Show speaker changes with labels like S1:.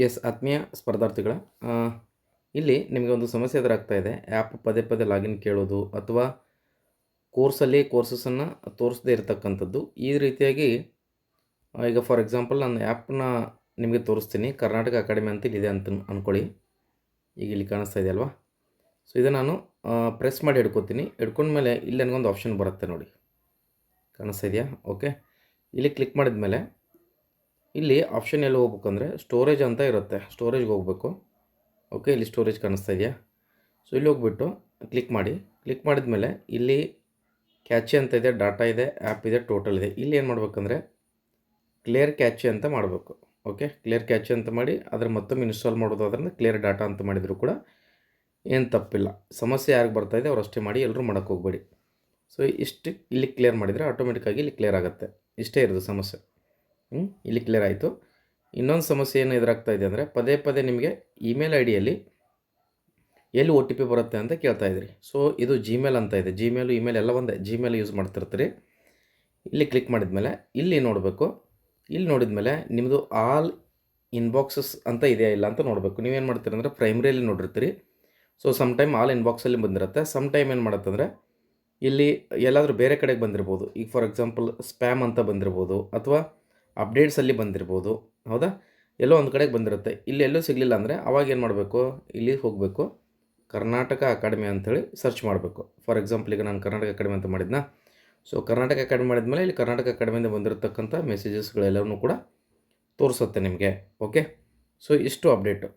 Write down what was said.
S1: S ಆತ್ಮೀಯ ಸ್ಪರ್ಧಾರ್ಥಿಗಳ ಆ, ಇಲ್ಲಿ ನಿಮಗೆ ಒಂದು ಸಮಸ್ಯೆ ಎದುರಾಗ್ತಾ ಇದೆ. ಆ್ಯಪ್ ಪದೇ ಪದೇ ಲಾಗಿನ್ ಕೇಳೋದು ಅಥವಾ ಕೋರ್ಸಲ್ಲಿ ಕೋರ್ಸಸನ್ನು ತೋರಿಸದೇ ಇರತಕ್ಕಂಥದ್ದು. ಈ ರೀತಿಯಾಗಿ ಈಗ ಫಾರ್ ಎಕ್ಸಾಂಪಲ್ ನಾನು ಆ್ಯಪ್ನ ನಿಮಗೆ ತೋರಿಸ್ತೀನಿ. ಕರ್ನಾಟಕ ಅಕಾಡೆಮಿ ಅಂತ ಇಲ್ಲಿದೆ ಅಂತ ಅಂದ್ಕೊಳ್ಳಿ. ಈಗ ಇಲ್ಲಿ ಕಾಣಿಸ್ತಾ ಇದೆ ಅಲ್ವಾ? ಸೊ ಇದು ನಾನು ಪ್ರೆಸ್ ಮಾಡಿ ಹಿಡ್ಕೊತೀನಿ. ಹಿಡ್ಕೊಂಡ್ಮೇಲೆ ಇಲ್ಲಿ ನನಗೊಂದು ಆಪ್ಷನ್ ಬರುತ್ತೆ ನೋಡಿ, ಕಾಣಿಸ್ತಾ ಇದೆಯಾ? ಓಕೆ, ಇಲ್ಲಿ ಕ್ಲಿಕ್ ಮಾಡಿದ ಮೇಲೆ ಇಲ್ಲಿ ಆಪ್ಷನ್ ಎಲ್ಲಿ ಹೋಗ್ಬೇಕು ಅಂದರೆ ಸ್ಟೋರೇಜ್ ಅಂತ ಇರುತ್ತೆ. ಸ್ಟೋರೇಜ್ಗೆ ಹೋಗಬೇಕು. ಓಕೆ, ಇಲ್ಲಿ ಸ್ಟೋರೇಜ್ ಕಾಣಿಸ್ತಾ ಇದೆಯಾ? ಸೊ ಇಲ್ಲಿ ಹೋಗ್ಬಿಟ್ಟು ಕ್ಲಿಕ್ ಮಾಡಿ. ಕ್ಲಿಕ್ ಮಾಡಿದ ಮೇಲೆ ಇಲ್ಲಿ ಕ್ಯಾಚೆ ಅಂತ ಇದೆ, ಡಾಟಾ ಇದೆ, ಆ್ಯಪ್ ಇದೆ, ಟೋಟಲ್ ಇದೆ. ಇಲ್ಲಿ ಏನು ಮಾಡಬೇಕಂದ್ರೆ ಕ್ಲಿಯರ್ ಕ್ಯಾಚೆ ಅಂತ ಮಾಡಬೇಕು. ಓಕೆ, ಕ್ಲಿಯರ್ ಕ್ಯಾಚೆ ಅಂತ ಮಾಡಿ ಅದರ ಮತ್ತೊಮ್ಮೆ ಇನ್ಸ್ಟಾಲ್ ಮಾಡೋದಾದ್ರಿಂದ ಕ್ಲಿಯರ್ ಡಾಟಾ ಅಂತ ಮಾಡಿದರೂ ಕೂಡ ಏನು ತಪ್ಪಿಲ್ಲ. ಸಮಸ್ಯೆ ಯಾರಿಗೆ ಬರ್ತಾ ಇದೆ ಅವ್ರು ಅಷ್ಟೇ ಮಾಡಿ, ಎಲ್ಲರೂ ಮಾಡೋಕ್ಕೆ ಹೋಗಬೇಡಿ. ಸೊ ಇಷ್ಟು ಇಲ್ಲಿ ಕ್ಲಿಯರ್ ಮಾಡಿದರೆ ಆಟೋಮೆಟಿಕ್ಕಾಗಿ ಇಲ್ಲಿ ಕ್ಲಿಯರ್ ಆಗುತ್ತೆ. ಇಷ್ಟೇ ಇರೋದು ಸಮಸ್ಯೆ. ಇಲ್ಲಿ ಕ್ಲಿಯರ್ ಆಯಿತು. ಇನ್ನೊಂದು ಸಮಸ್ಯೆ ಏನು ಎದುರಾಗ್ತಾ ಇದೆ ಅಂದರೆ ಪದೇ ಪದೇ ನಿಮಗೆ ಇಮೇಲ್ ಐ ಡಿಯಲ್ಲಿ ಎಲ್ಲಿ ಒ ಟಿ ಪಿ ಬರುತ್ತೆ ಅಂತ ಕೇಳ್ತಾ ಇದ್ರಿ. ಸೊ ಇದು ಜಿಮೇಲ್ ಅಂತ ಇದೆ. ಜಿಮೇಲು ಇಮೇಲ್ ಎಲ್ಲ ಒಂದೇ. ಜಿಮೇಲ್ ಯೂಸ್ ಮಾಡ್ತಿರ್ತೀರಿ. ಇಲ್ಲಿ ಕ್ಲಿಕ್ ಮಾಡಿದ ಮೇಲೆ ಇಲ್ಲಿ ನೋಡಬೇಕು. ಇಲ್ಲಿ ನೋಡಿದ ಮೇಲೆ ನಿಮ್ಮದು ಆಲ್ ಇನ್ಬಾಕ್ಸಸ್ ಅಂತ ಇದೆಯಾ ಇಲ್ಲ ಅಂತ ನೋಡಬೇಕು. ನೀವೇನು ಮಾಡ್ತೀರಿ ಅಂದರೆ ಪ್ರೈಮ್ರಿಯಲ್ಲಿ ನೋಡಿರ್ತೀರಿ. ಸೊ ಸಮ್ ಟೈಮ್ ಆಲ್ ಇನ್ಬಾಕ್ಸಲ್ಲಿ ಬಂದಿರುತ್ತೆ. ಸಮ್ ಟೈಮ್ ಏನು ಮಾಡುತ್ತಂದರೆ ಇಲ್ಲಿ ಎಲ್ಲಾದರೂ ಬೇರೆ ಕಡೆಗೆ ಬಂದಿರ್ಬೋದು. ಈಗ ಫಾರ್ ಎಕ್ಸಾಂಪಲ್ ಸ್ಪ್ಯಾಮ್ ಅಂತ ಬಂದಿರ್ಬೋದು ಅಥವಾ ಅಪ್ಡೇಟ್ಸಲ್ಲಿ ಬಂದಿರ್ಬೋದು. ಹೌದಾ? ಎಲ್ಲೋ ಒಂದು ಕಡೆಗೆ ಬಂದಿರುತ್ತೆ. ಇಲ್ಲಿ ಎಲ್ಲೂ ಸಿಗಲಿಲ್ಲ ಅಂದರೆ ಅವಾಗ ಏನು ಮಾಡಬೇಕು, ಇಲ್ಲಿ ಹೋಗಬೇಕು, ಕರ್ನಾಟಕ ಅಕಾಡೆಮಿ ಅಂಥೇಳಿ ಸರ್ಚ್ ಮಾಡಬೇಕು. ಫಾರ್ ಎಕ್ಸಾಂಪಲ್ ಈಗ ನಾನು ಕರ್ನಾಟಕ ಅಕಾಡೆಮಿ ಅಂತ ಮಾಡಿದ್ನಾ. ಸೊ ಕರ್ನಾಟಕ ಅಕಾಡೆಮಿ ಮಾಡಿದ್ಮೇಲೆ ಇಲ್ಲಿ ಕರ್ನಾಟಕ ಅಕಾಡೆಮಿಯಿಂದ ಬಂದಿರತಕ್ಕಂಥ ಮೆಸೇಜಸ್ಗಳೆಲ್ಲವೂ ಕೂಡ ತೋರಿಸುತ್ತೆ ನಿಮಗೆ. ಓಕೆ, ಸೊ ಇಷ್ಟು ಅಪ್ಡೇಟು.